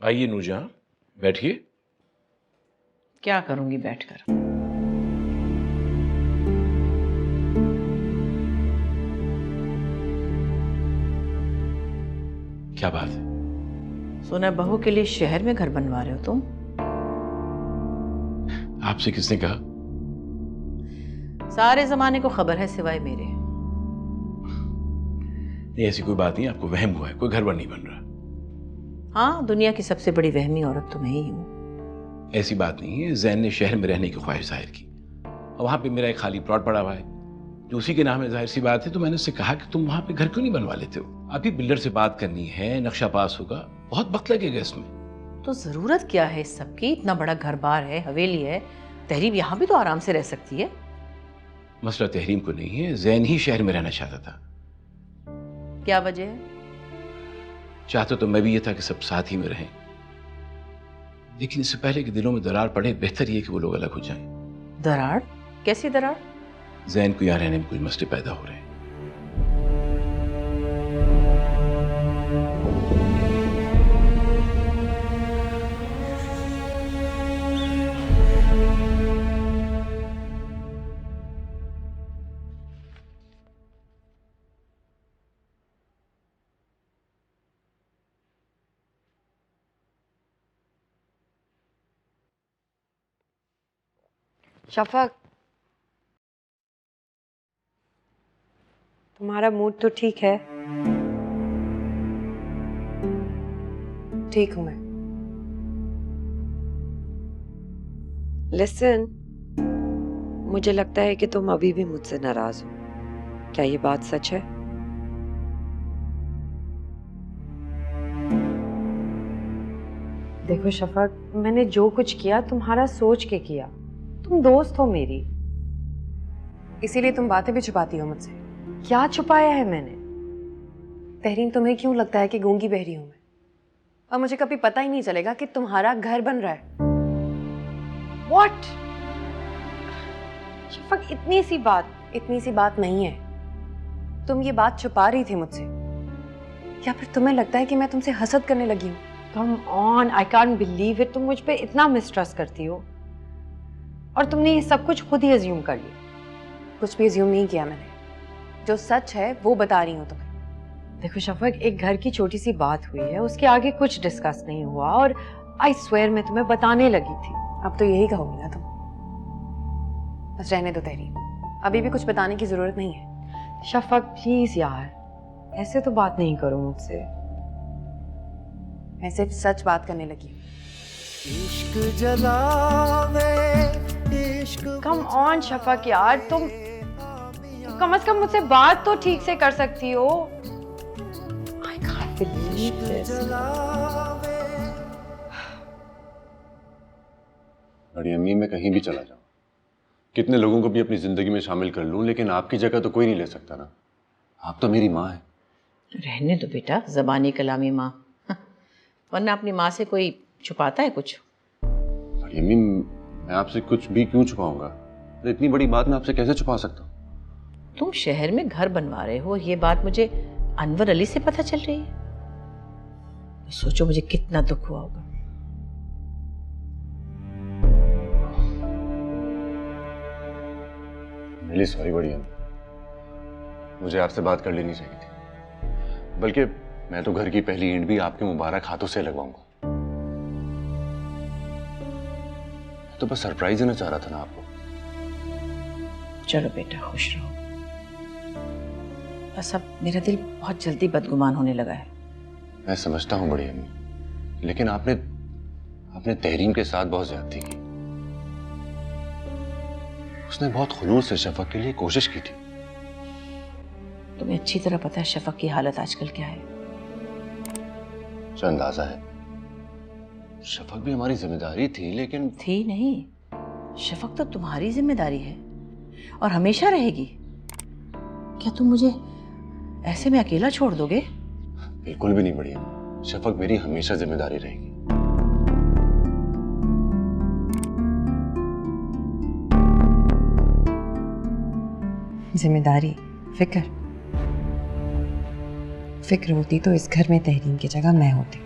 आइए नूरजहां, बैठिए। क्या करूंगी बैठकर? क्या बात है? सुना बहू के लिए शहर में घर बनवा रहे हो तुम? आपसे किसने कहा? सारे जमाने को खबर है सिवाय मेरे। नहीं, ऐसी कोई बात नहीं, आपको वहम हुआ है, कोई घर वर नहीं बन रहा। हाँ, दुनिया की सबसे बड़ी वहमी औरत तो मैं ही हूँ। ऐसी बात नहीं है, जैन ने शहर में रहने की ख्वाहिश जाहिर की और वहां पे मेरा एक खाली प्लॉट पड़ा हुआ है जो उसी के नाम है। जाहिर सी बात है, तो मैंने उससे कहा कि तुम वहां पे घर क्यों नहीं बनवा लेते हो? अभी बिल्डर से बात करनी है, नक्शा पास होगा, बहुत वक्त लगेगा इसमें। तो जरूरत क्या है इस सब की? इतना बड़ा घर बार है, हवेली है, तहरीम यहाँ भी तो आराम से रह सकती है। मसला तहरीम को नहीं है, जैन ही शहर में रहना चाहता था। क्या वजह है? चाहता तो मैं भी ये था कि सब साथ ही में रहें, लेकिन इससे पहले कि दिलों में दरार पड़े, बेहतर ये कि वो लोग अलग हो जाएं। दरार? कैसी दरार? जैन को यहाँ रहने में कुछ मसले पैदा हो रहे हैं। शफक, तुम्हारा मूड तो ठीक है? ठीक हूं मैं। लिसन, मुझे लगता है कि तुम अभी भी मुझसे नाराज हो। क्या ये बात सच है? देखो शफक, मैंने जो कुछ किया तुम्हारा सोच के किया। तुम दोस्त हो मेरी। इसीलिए तुम बातें भी छुपाती हो मुझसे। क्या छुपाया है मैंने? तहरीन, तुम्हें क्यों लगता है कि गूंगी बहरी हूं मैं? और मुझे कभी पता ही नहीं चलेगा कि तुम्हारा घर बन रहा है। What? शफक, इतनी सी बात नहीं है। तुम ये बात छुपा रही थी मुझसे, या फिर तुम्हें लगता है कि मैं तुमसे हसद करने लगी हूँ? Come on, I can't believe it. तुम मुझ पे इतना मिसट्रस्ट करती हो और तुमने ये सब कुछ खुद ही अज्यूम कर लिया। कुछ भी अज्यूम नहीं किया मैंने, जो सच है वो बता रही हूँ तुम्हें। देखो शफक, एक घर की छोटी सी बात हुई है, उसके आगे कुछ डिस्कस नहीं हुआ और आई स्वेयर मैं तुम्हें बताने लगी थी। अब तो यही कहोगी ना तुम? बस रहने दो तहरीन, अभी भी कुछ बताने की जरूरत नहीं है। शफक प्लीज यार, ऐसे तो बात नहीं करो मुझसे। मैं सिर्फ सच बात करने लगी हूँ। इश्क जलावे, इश्क कम ऑन शफक यार, तुम कम से कम मुझसे बात तो ठीक से कर सकती हो। I can't believe this. जलावे। बड़ी अम्मी, मैं कहीं भी चला जाऊं, कितने लोगों को भी अपनी जिंदगी में शामिल कर लूं, लेकिन आपकी जगह तो कोई नहीं ले सकता ना। आप तो मेरी माँ है। रहने दो बेटा, जबानी कलामी माँ। वरना अपनी माँ से कोई छुपाता है कुछ? बड़ी अम्मी, मैं आपसे कुछ भी क्यों छुपाऊंगा? तो इतनी बड़ी बात मैं आपसे कैसे छुपा सकता हूँ? तुम शहर में घर बनवा रहे हो, ये बात मुझे अनवर अली से पता चल रही है। सोचो मुझे कितना दुख हुआ होगा। रियली सॉरी बड़ी अम्मी, मुझे आपसे बात कर लेनी चाहिए थी। बल्कि मैं तो घर की पहली ईंट भी आपके मुबारक हाथों से लगवाऊंगा। तो बस सरप्राइज देना चाह रहा था ना आपको। चलो बेटा, खुश रहो। बस अब मेरा दिल बहुत जल्दी बदगुमान होने लगा है। मैं समझता हूँ बड़ी अम्मी, लेकिन आपने तहरीम के साथ बहुत ज्यादती की। उसने बहुत खुलूस से शफक के लिए कोशिश की थी। तुम्हें अच्छी तरह पता है शफक की हालत आजकल क्या है। जो अंदाजा है, शफक भी हमारी जिम्मेदारी थी, लेकिन थी नहीं, शफक तो तुम्हारी जिम्मेदारी है और हमेशा रहेगी। क्या तुम मुझे ऐसे में अकेला छोड़ दोगे? बिल्कुल भी नहीं बढ़िया। शफक मेरी हमेशा जिम्मेदारी रहेगी। जिम्मेदारी, फिक्र होती तो इस घर में तहरीम की जगह मैं होती।